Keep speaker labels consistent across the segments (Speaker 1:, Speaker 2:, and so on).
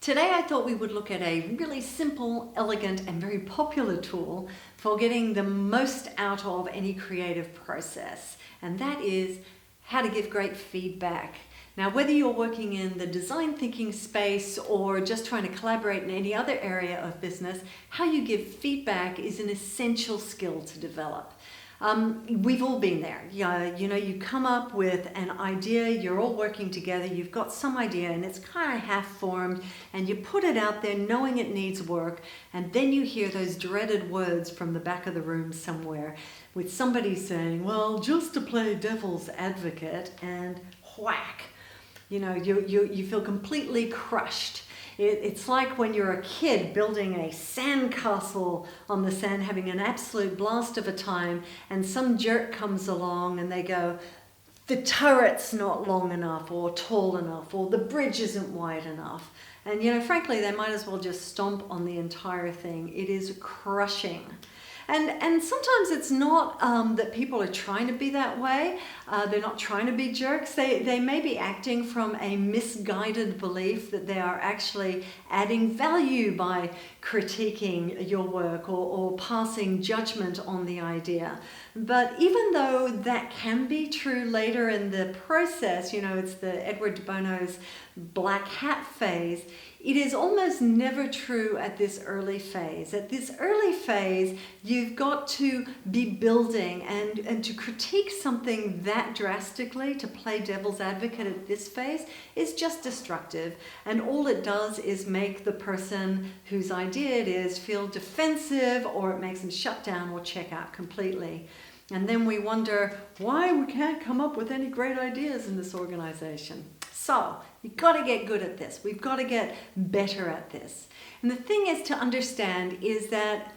Speaker 1: Today I thought we would look at a really simple, elegant and very popular tool for getting the most out of any creative process, and that is how to give great feedback. Now, whether you're working in the design thinking space or just trying to collaborate in any other area of business, how you give feedback is an essential skill to develop. We've all been there. You come up with an idea, you're all working together, you've got some idea and it's kind of half-formed, and you put it out there knowing it needs work, and then you hear those dreaded words from the back of the room somewhere with somebody saying, well, just to play devil's advocate, and whack. You feel completely crushed. It's like when you're a kid building a sandcastle on the sand, having an absolute blast of a time, and some jerk comes along and they go, the turret's not long enough or tall enough, or the bridge isn't wide enough. And frankly, they might as well just stomp on the entire thing. It is crushing. And sometimes it's not that people are trying to be that way. They're not trying to be jerks. They may be acting from a misguided belief that they are actually adding value by critiquing your work or passing judgment on the idea. But even though that can be true later in the process, it's the Edward de Bono's black hat phase, it is almost never true at this early phase. At this early phase, you've got to be building, and to critique something that drastically, to play devil's advocate at this phase, is just destructive. And all it does is make the person whose idea it is feel defensive, or it makes them shut down or check out completely. And then we wonder why we can't come up with any great ideas in this organization. So, you've got to get good at this. We've got to get better at this. And the thing is to understand is that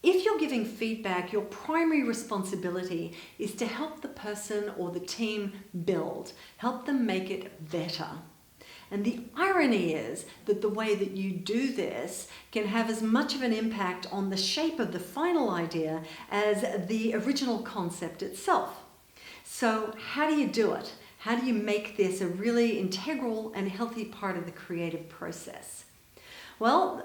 Speaker 1: if you're giving feedback, your primary responsibility is to help the person or the team build, help them make it better. And the irony is that the way that you do this can have as much of an impact on the shape of the final idea as the original concept itself. So how do you do it? How do you make this a really integral and healthy part of the creative process? Well,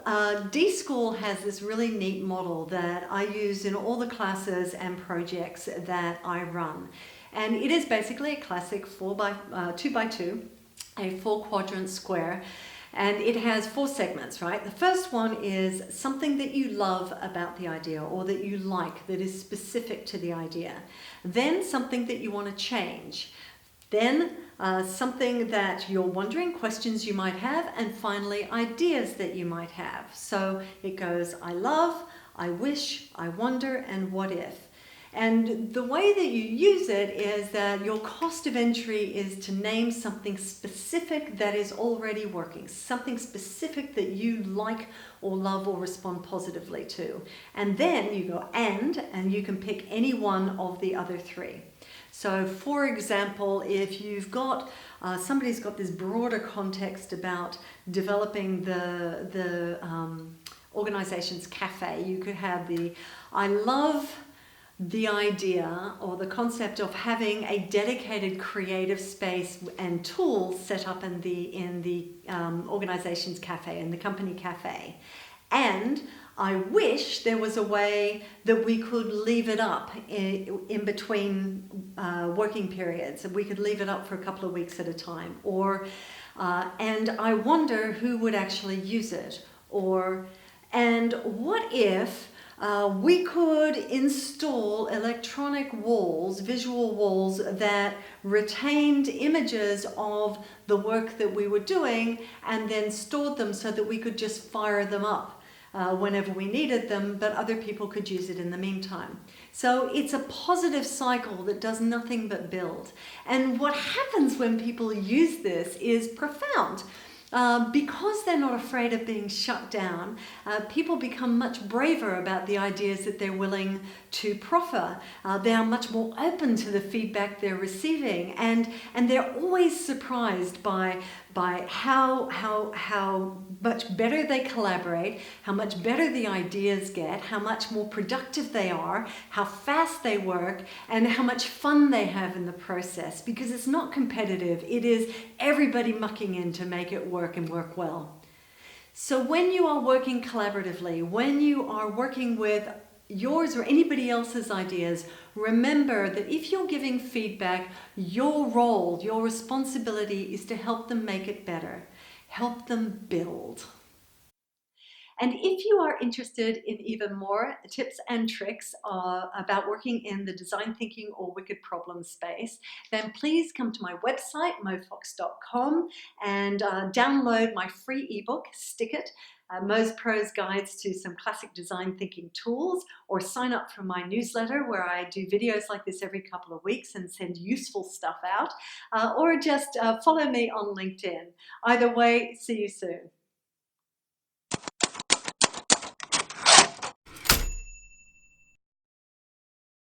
Speaker 1: D-School has this really neat model that I use in all the classes and projects that I run. And it is basically a classic 2x2, a 4-quadrant square. And it has 4 segments, right? The first one is something that you love about the idea, or that you like, that is specific to the idea. Then something that you want to change. Then something that you're wondering, questions you might have, and finally ideas that you might have. So it goes, I love, I wish, I wonder, and what if. And the way that you use it is that your cost of entry is to name something specific that is already working, something specific that you like or love or respond positively to. And then you go and you can pick any one of the other 3. So for example, if you've got, somebody's got this broader context about developing the organization's cafe, you could have I love the idea or the concept of having a dedicated creative space and tools set up in the organization's cafe, in the company cafe. And I wish there was a way that we could leave it up in between working periods. We could leave it up for a couple of weeks at a time. Or, and I wonder who would actually use it. Or, and what if we could install electronic walls, visual walls that retained images of the work that we were doing, and then stored them so that we could just fire them up whenever we needed them, but other people could use it in the meantime. So it's a positive cycle that does nothing but build. And what happens when people use this is profound. Because they're not afraid of being shut down, people become much braver about the ideas that they're willing to proffer. They are much more open to the feedback they're receiving, and they're always surprised by how much better they collaborate, how much better the ideas get, how much more productive they are, how fast they work, and how much fun they have in the process, because it's not competitive. It is everybody mucking in to make it work and work well. So when you are working collaboratively, when you are working with yours or anybody else's ideas, remember that if you're giving feedback, your role, your responsibility is to help them make it better, help them build. And if you are interested in even more tips and tricks about working in the design thinking or wicked problem space, then please come to my website, mofox.com, and download my free ebook, Stick It, Mo's Pros Guides to some classic design thinking tools, or sign up for my newsletter where I do videos like this every couple of weeks and send useful stuff out, or just follow me on LinkedIn. Either way, see you soon.